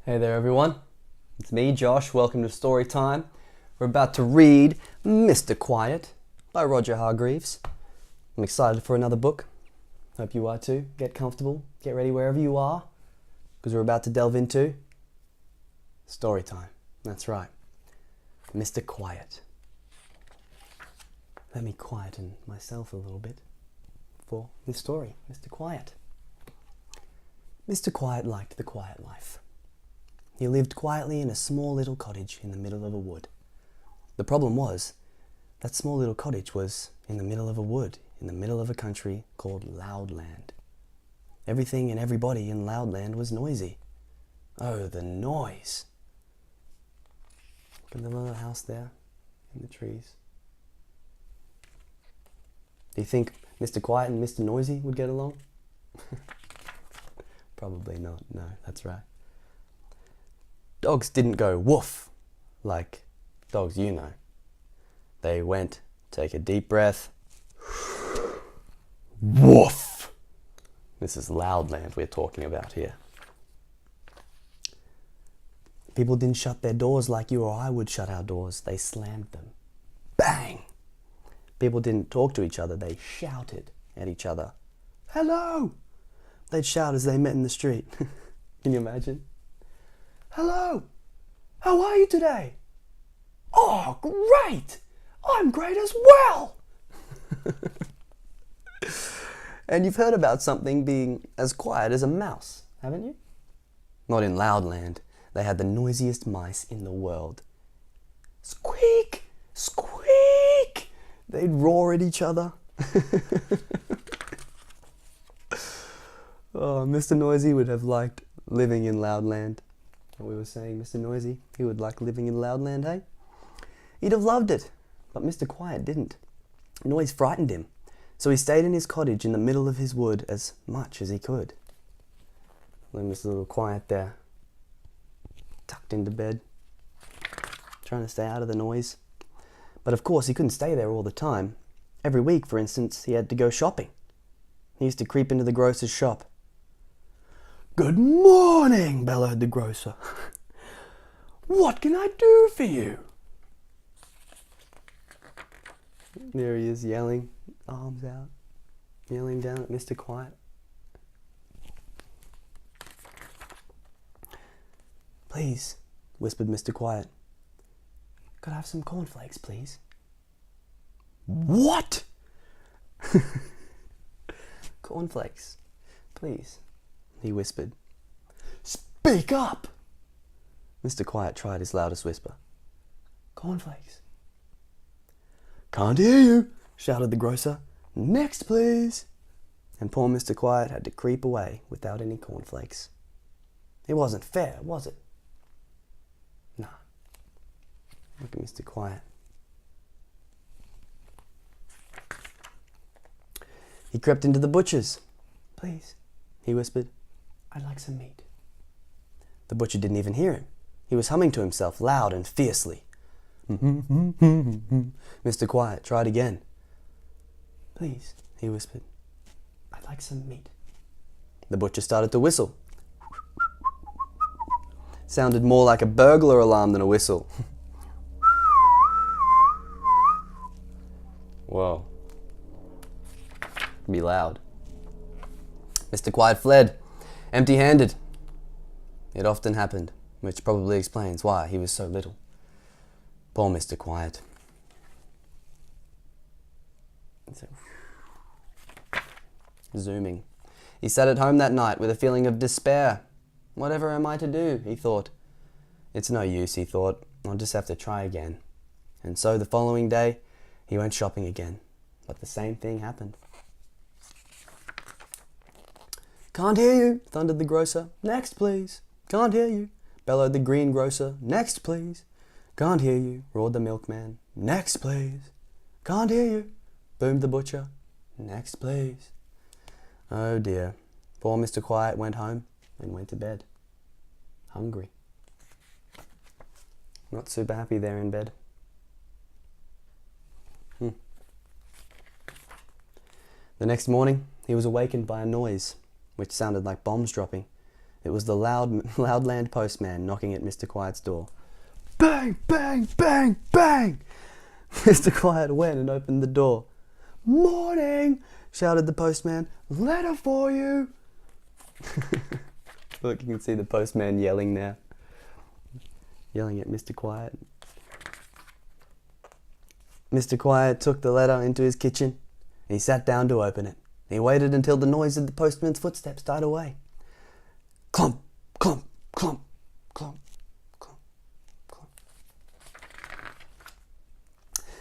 Hey there everyone, it's me Josh, welcome to Story Time. We're about to read Mr. Quiet by Roger Hargreaves. I'm excited for another book, hope you are too. Get comfortable, get ready wherever you are, because we're about to delve into Story Time. That's right, Mr. Quiet. Let me quieten myself a little bit for this story, Mr. Quiet. Mr. Quiet liked the quiet life. He lived quietly in a small little cottage in the middle of a wood. The problem was, that small little cottage was in the middle of a wood, in the middle of a country called Loudland. Everything and everybody in Loudland was noisy. Oh, the noise! Look at the little house there, in the trees. Do you think Mr. Quiet and Mr. Noisy would get along? Probably not, no, that's right. Dogs didn't go woof, like dogs you know. They went, take a deep breath, woof. This is Loudland we're talking about here. People didn't shut their doors like you or I would shut our doors. They slammed them. Bang! People didn't talk to each other. They shouted at each other. Hello! They'd shout as they met in the street. Can you imagine? Hello! How are you today? Oh, great! I'm great as well! And you've heard about something being as quiet as a mouse, haven't you? Not in Loudland. They had the noisiest mice in the world. Squeak! Squeak! They'd roar at each other. Oh, Mr. Noisy would have liked living in Loudland. What we were saying, Mr. Noisy, he would like living in Loudland, hey? He'd have loved it, but Mr. Quiet didn't. Noise frightened him, so he stayed in his cottage in the middle of his wood as much as he could. Then Mr. Little Quiet there, tucked into bed, trying to stay out of the noise. But of course, he couldn't stay there all the time. Every week, for instance, he had to go shopping. He used to creep into the grocer's shop. Good morning, bellowed the grocer. What can I do for you? There he is, yelling, arms out, yelling down at Mr. Quiet. Please, whispered Mr. Quiet. Could I have some cornflakes, please? What? Cornflakes, please, he whispered. Speak up! Mr. Quiet tried his loudest whisper. Cornflakes. Can't hear you, shouted the grocer. Next, please. And poor Mr. Quiet had to creep away without any cornflakes. It wasn't fair, was it? Nah. Look at Mr. Quiet. He crept into the butcher's. Please, he whispered. I'd like some meat. The butcher didn't even hear him. He was humming to himself loud and fiercely. Mr. Quiet tried again. Please, he whispered. I'd like some meat. The butcher started to whistle. Sounded more like a burglar alarm than a whistle. Whoa. Be loud. Mr. Quiet fled, empty-handed. It often happened, which probably explains why he was so little. Poor Mr. Quiet. Zooming. He sat at home that night with a feeling of despair. Whatever am I to do, he thought. It's no use, he thought. I'll just have to try again. And so the following day, he went shopping again. But the same thing happened. Can't hear you, thundered the grocer. Next, please. Can't hear you, bellowed the greengrocer. Next, please. Can't hear you, roared the milkman. Next, please. Can't hear you, boomed the butcher. Next, please. Oh dear. Poor Mr. Quiet went home and went to bed. Hungry. Not super happy there in bed. The next morning, he was awakened by a noise, which sounded like bombs dropping, It was the Loudland postman knocking at Mr. Quiet's door. Bang, bang, bang, bang! Mr. Quiet went and opened the door. Morning! Shouted the postman. Letter for you! Look, you can see the postman yelling now. Yelling at Mr. Quiet. Mr. Quiet took the letter into his kitchen. He sat down to open it. He waited until the noise of the postman's footsteps died away. Clump, clump, clump, clump, clump, clump.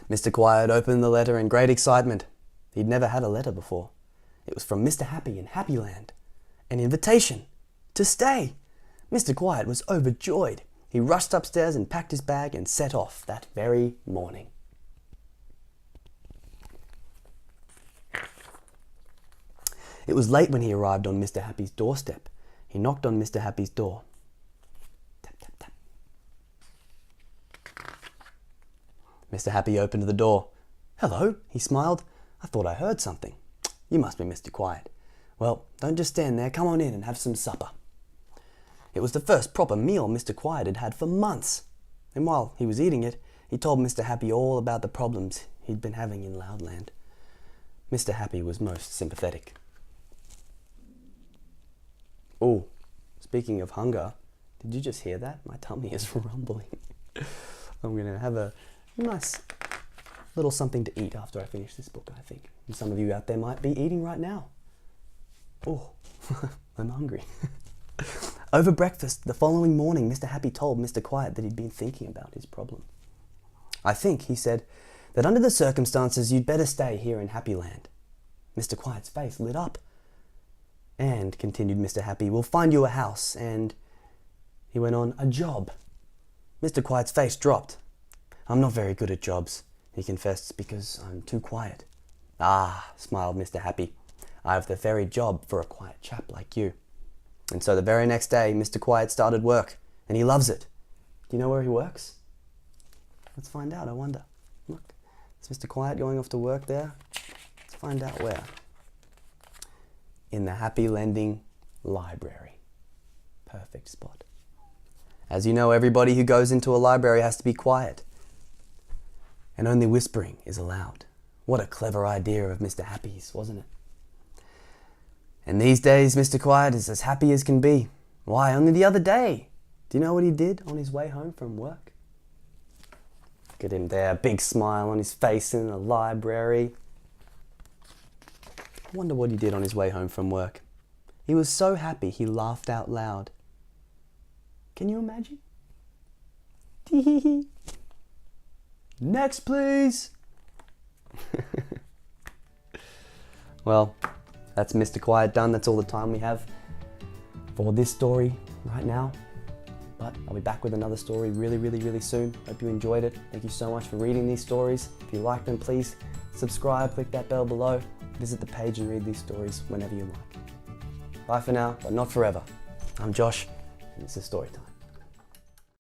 Mr. Quiet opened the letter in great excitement. He'd never had a letter before. It was from Mr. Happy in Happyland. An invitation to stay. Mr. Quiet was overjoyed. He rushed upstairs and packed his bag and set off that very morning. It was late when he arrived on Mr. Happy's doorstep. He knocked on Mr. Happy's door. Tap, tap, tap. Mr. Happy opened the door. Hello, he smiled. I thought I heard something. You must be Mr. Quiet. Well, don't just stand there. Come on in and have some supper. It was the first proper meal Mr. Quiet had had for months. And while he was eating it, he told Mr. Happy all about the problems he'd been having in Loudland. Mr. Happy was most sympathetic. Oh, speaking of hunger, did you just hear that? My tummy is rumbling. I'm going to have a nice little something to eat after I finish this book, I think. And some of you out there might be eating right now. Oh, I'm hungry. Over breakfast the following morning, Mr. Happy told Mr. Quiet that he'd been thinking about his problem. I think, he said, that under the circumstances you'd better stay here in Happyland. Mr. Quiet's face lit up. And, continued Mr. Happy, we'll find you a house and, he went on, a job. Mr. Quiet's face dropped. I'm not very good at jobs, he confessed, because I'm too quiet. Ah, smiled Mr. Happy, I have the very job for a quiet chap like you. And so the very next day, Mr. Quiet started work, and he loves it. Do you know where he works? Let's find out, I wonder. Look, it's Mr. Quiet going off to work there. Let's find out where. In the Happy Lending Library. Perfect spot. As you know, everybody who goes into a library has to be quiet. And only whispering is allowed. What a clever idea of Mr. Happy's, wasn't it? And these days, Mr. Quiet is as happy as can be. Why, only the other day. Do you know what he did on his way home from work? Look at him there, big smile on his face in the library. I wonder what he did on his way home from work. He was so happy he laughed out loud. Can you imagine? Tee-hee-hee. Next, please. Well, that's Mr. Quiet done. That's all the time we have for this story right now. But I'll be back with another story really soon. Hope you enjoyed it. Thank you so much for reading these stories. If you like them, please subscribe, click that bell below. Visit the page and read these stories whenever you like. Bye for now, but not forever. I'm Josh, and this is Storytime.